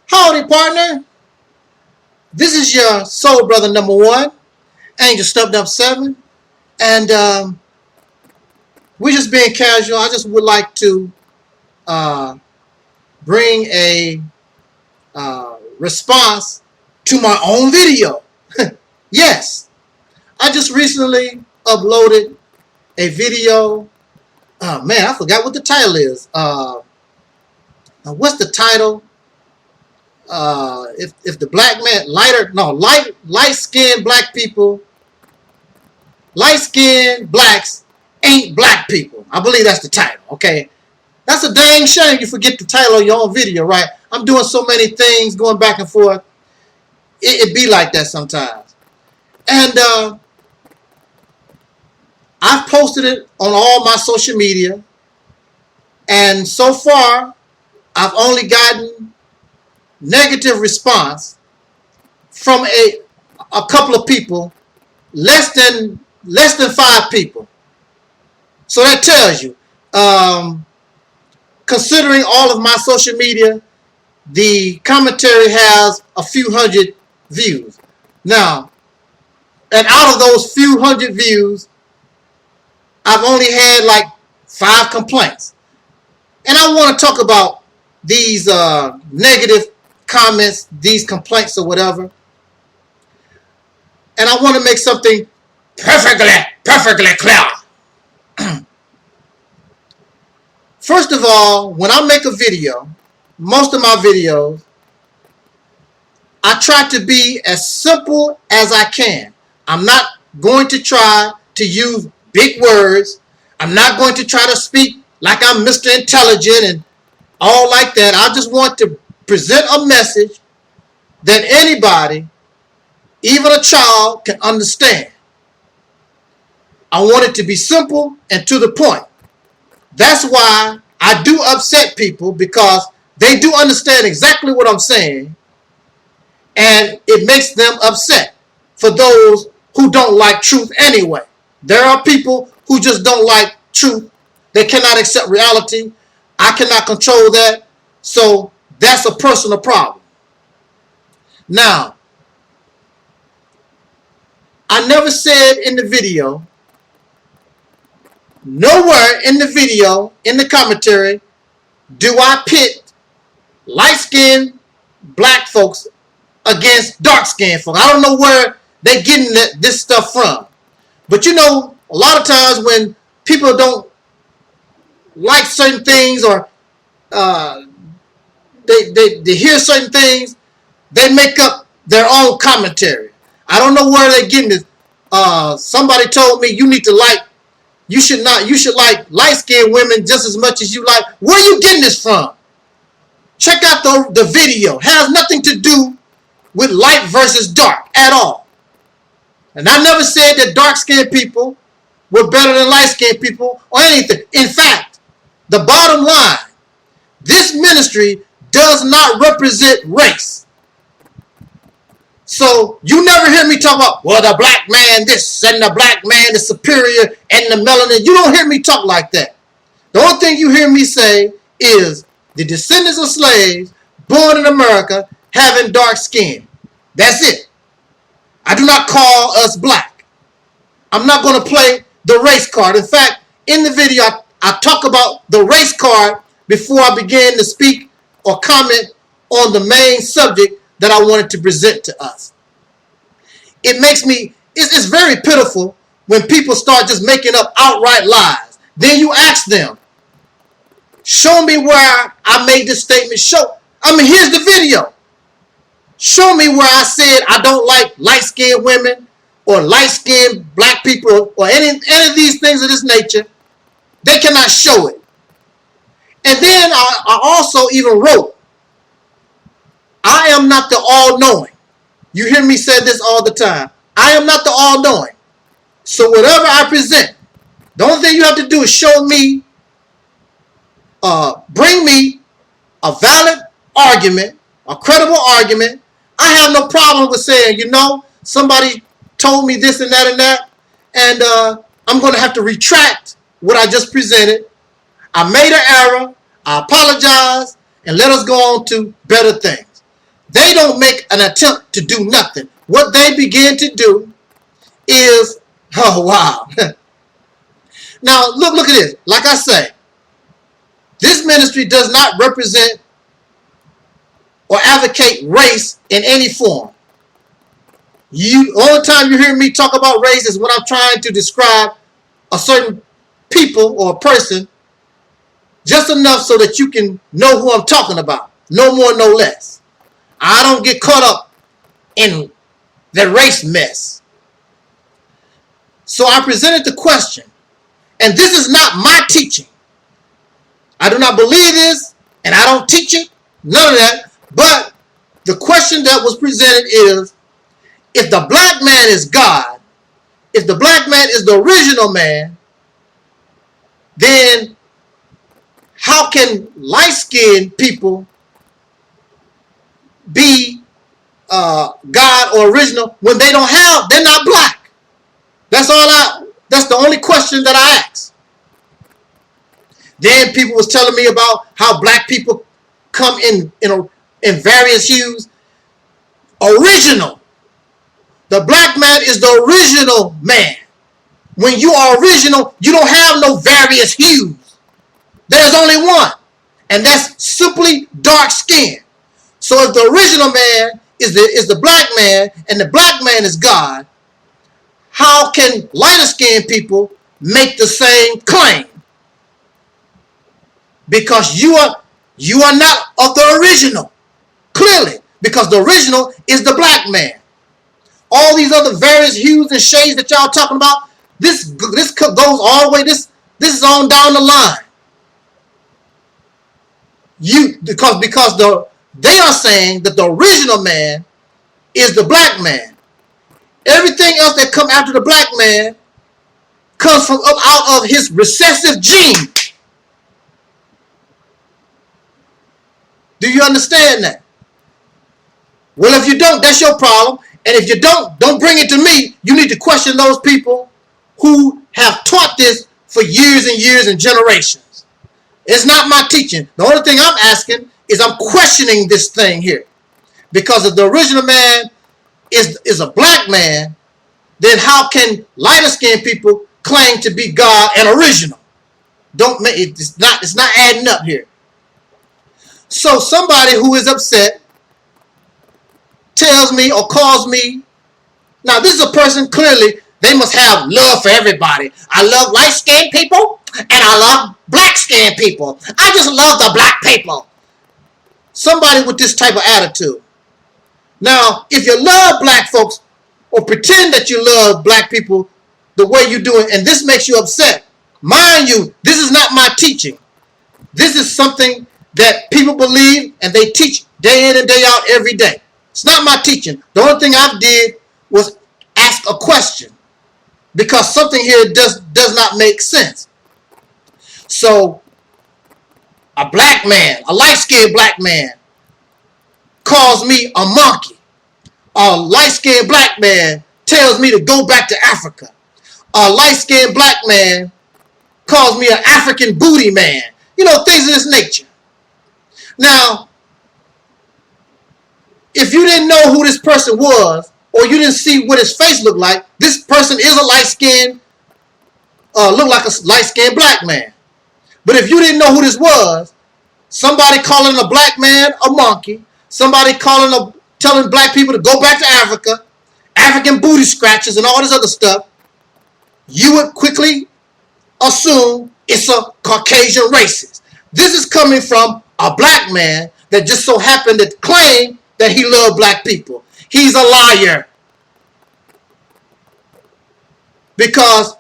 Howdy, partner. This is your soul brother number 1, Angel Stubbed Up 7. And we're just being casual. I just would like to bring a response to my own video. Yes, I just recently uploaded a video. Oh man, I forgot what the title is. What's the title? If the black man light-skinned black people, light-skinned blacks ain't black people. I believe that's the title. Okay, that's a dang shame you forget the title of your own video, right? I'm doing so many things, going back and forth. It be like that sometimes. And I've posted it on all my social media, and so far I've only gotten negative response from a couple of people, less than 5 people. So that tells you, considering all of my social media, the commentary has a few hundred views. Now, and out of those few hundred views, I've only had like 5 complaints. And I want to talk about these negative comments, these complaints or whatever. And I want to make something perfectly clear. First of all, when I make a video, most of my videos, I try to be as simple as I can. I'm not going to try to use big words. I'm not going to try to speak like I'm Mr. Intelligent and all like that. I just want to present a message that anybody, even a child, can understand. I want it to be simple and to the point. That's why I do upset people, because they do understand exactly what I'm saying, and it makes them upset. For those who don't like truth anyway. There are people who just don't like truth. They cannot accept reality. I cannot control that. So that's a personal problem. Now, I never said in the video, nowhere in the video, in the commentary, do I pit light-skinned black folks against dark-skinned folks. I don't know where they're getting this stuff from. But you know, a lot of times when people don't like certain things, or they hear certain things, they make up their own commentary. I don't know where they're getting this. Somebody told me you should like light-skinned women just as much as you like. Where are you getting this from? Check out the video. It has nothing to do with light versus dark at all. And I never said that dark-skinned people were better than light-skinned people or anything. In fact, the bottom line, this ministry does not represent race. So you never hear me talk about, well, the black man this and the black man is superior and the melanin. You don't hear me talk like that. The only thing you hear me say is the descendants of slaves born in America having dark skin. That's it. I do not call us black. I'm not going to play the race card. In fact, in the video, I talk about the race card before I begin to speak or comment on the main subject that I wanted to present to us. It makes me, it's very pitiful when people start just making up outright lies. Then you ask them, show me where I made this statement. Here's the video. Show me where I said I don't like light-skinned women or light-skinned black people or any of these things of this nature. They cannot show it. And then I also even wrote, I am not the all-knowing. You hear me say this all the time. I am not the all-knowing. So whatever I present, the only thing you have to do is show me, bring me a valid argument, a credible argument. I have no problem with saying, you know, somebody told me this and that, and I'm going to have to retract what I just presented. I made an error. I apologize, and let us go on to better things. they don't make an attempt to do nothing. What they begin to do is, oh wow. Now look at this. Like I say, this ministry does not represent or advocate race in any form. Only time you hear me talk about race is when I'm trying to describe a certain people or a person just enough so that you can know who I'm talking about. No more, no less. I don't get caught up in the race mess. So I presented the question, and this is not my teaching. I do not believe this, and I don't teach it, none of that. But the question that was presented is, if the black man is God, if the black man is the original man, then how can light-skinned people be God or original when they're not black? That's the only question that I asked. Then people was telling me about how black people come in various hues. Original. The black man is the original man. When you are original, you don't have no various hues. There's only one, and that's simply dark skin. So if the original man is the black man, and the black man is God, how can lighter skinned people make the same claim? Because you are not of the original, clearly, because the original is the black man. All these other various hues and shades that y'all talking about, this goes all the way. This is on down the line. Because they are saying that the original man is the black man. Everything else that come after the black man comes from out of his recessive gene. Do you understand that? Well, if you don't, that's your problem. And if you don't bring it to me. You need to question those people who have taught this for years and years and generations. It's not my teaching. The only thing I'm asking is I'm questioning this thing here. Because if the original man is a black man, then how can lighter skinned people claim to be God and original? It's not adding up here. So somebody who is upset tells me or calls me. Now this is a person, clearly they must have love for everybody. I love light-skinned people and I love black-skinned people. I just love the black people. Somebody with this type of attitude. Now, if you love black folks or pretend that you love black people the way you do it, and this makes you upset, mind you, this is not my teaching. This is something that people believe and they teach day in and day out every day. It's not my teaching. The only thing I did was ask a question because something here does not make sense. So a black man, a light-skinned black man, calls me a monkey. A light-skinned black man tells me to go back to Africa. A light-skinned black man calls me an African booty man. You know, things of this nature. Now, if you didn't know who this person was, or you didn't see what his face looked like, this person is a light-skinned, look like a light-skinned black man. But if you didn't know who this was, somebody calling a black man a monkey, somebody telling black people to go back to Africa, African booty scratches and all this other stuff, you would quickly assume it's a Caucasian racist. This is coming from a black man that just so happened to claim that he loved black people. He's a liar. Because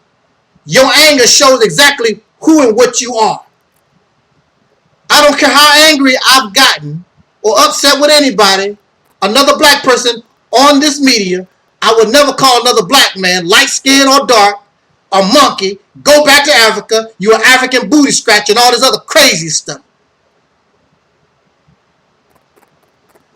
your anger shows exactly who and what you are. I don't care how angry I've gotten or upset with anybody, another black person on this media, I would never call another black man, light skinned or dark, a monkey, go back to Africa, you an African booty scratch and all this other crazy stuff.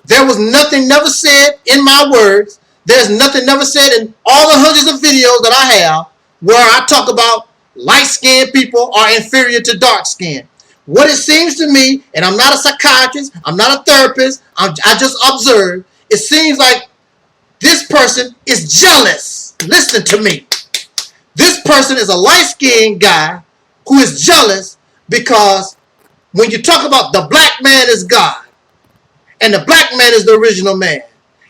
There was nothing never said in my words. There's nothing never said in all the hundreds of videos that I have where I talk about light-skinned people are inferior to dark-skinned. what it seems to me, and I'm not a psychiatrist, I'm not a therapist, I just observe, it seems like this person is jealous. Listen to me. This person is a light-skinned guy who is jealous because when you talk about the black man is God and the black man is the original man,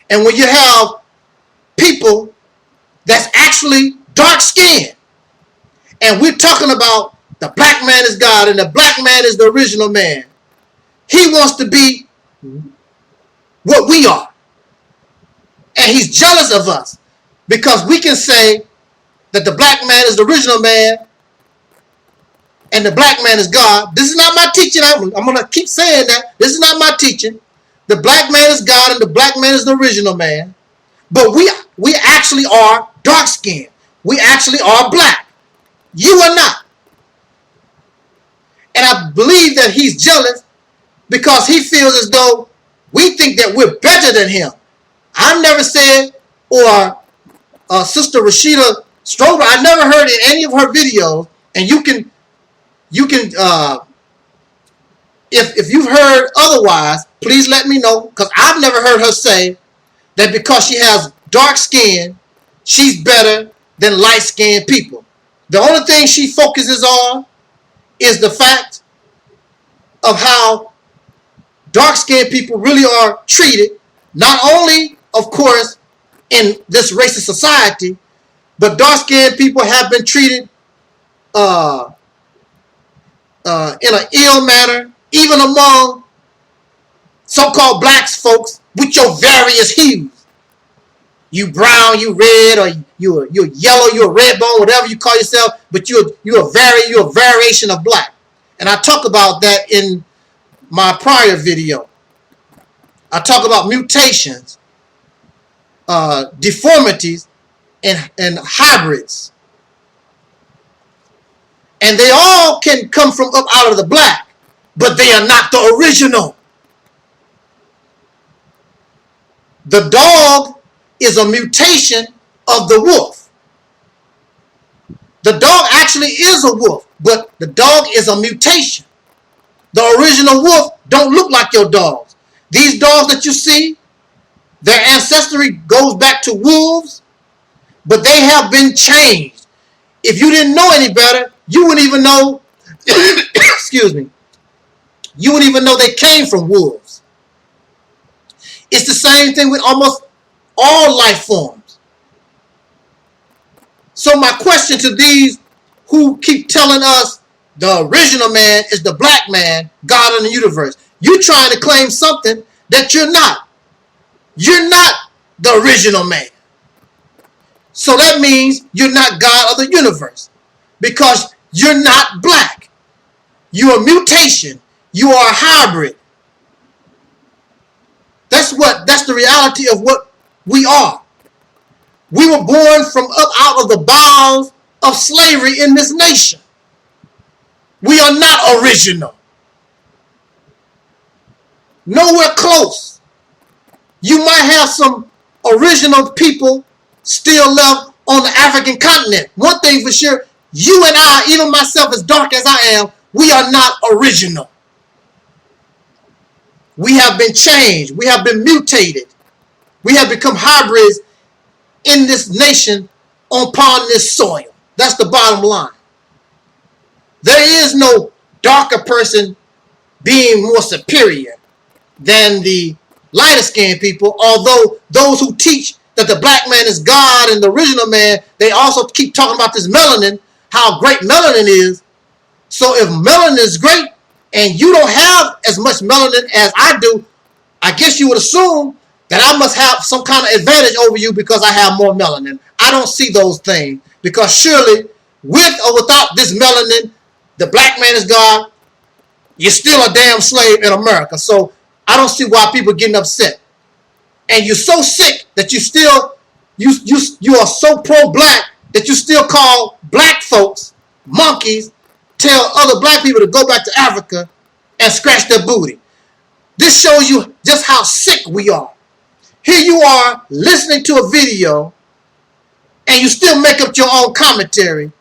and when you have people that's actually dark-skinned, and we're talking about the black man is God and the black man is the original man, he wants to be what we are. And he's jealous of us because we can say that the black man is the original man and the black man is God. This is not my teaching. I'm going to keep saying that. This is not my teaching. The black man is God and the black man is the original man. But we actually are dark-skinned. We actually are black. You are not. And I believe that he's jealous because he feels as though we think that we're better than him. I've never said, or Sister Rashida Strober, I never heard in any of her videos, and you can if you've heard otherwise, please let me know, because I've never heard her say that because she has dark skin, she's better than light-skinned people. The only thing she focuses on is the fact of how dark-skinned people really are treated, not only, of course, in this racist society, but dark-skinned people have been treated in an ill manner, even among so-called black folks with your various hues. You brown, you red, or you're yellow, you're a red bone, whatever you call yourself, but you're a variation of black. And I talk about that in my prior video. I talk about mutations, deformities, and hybrids. And they all can come from up out of the black, but they are not the original. The dog is a mutation of the wolf. The dog actually is a wolf, but the dog is a mutation. The original wolf don't look like your dogs. These dogs that you see, their ancestry goes back to wolves, but they have been changed. If you didn't know any better, you wouldn't even know, excuse me, you wouldn't even know they came from wolves. It's the same thing with almost all life forms. So my question to these who keep telling us the original man is the black man, God in the universe, you're trying to claim something that you're not. You're not the original man. So that means you're not God of the universe, because you're not black. You're a mutation. You are a hybrid. That's the reality of what we are. We were born from up out of the bowels of slavery in this nation. We are not original. Nowhere close. You might have some original people still left on the African continent. One thing for sure, you and I, even myself as dark as I am, we are not original. We have been changed. We have been mutated. We have become hybrids in this nation upon this soil. That's the bottom line. There is no darker person being more superior than the lighter skinned people, although those who teach that the black man is God and the original man, they also keep talking about this melanin, how great melanin is. So if melanin is great and you don't have as much melanin as I do, I guess you would assume that I must have some kind of advantage over you because I have more melanin. I don't see those things, because surely with or without this melanin, the black man is God, you're still a damn slave in America. So I don't see why people are getting upset. And you're so sick that you are so pro-black that you still call black folks monkeys, tell other black people to go back to Africa and scratch their booty. This shows you just how sick we are. Here you are listening to a video and you still make up your own commentary,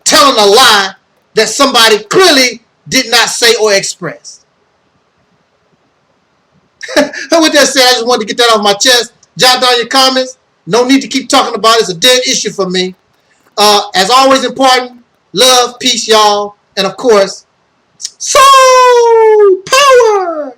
telling a lie that somebody clearly did not say or express. With that said, I just wanted to get that off my chest. Jot down your comments. No need to keep talking about it. It's a dead issue for me. As always important, love, peace, y'all. And of course, soul power.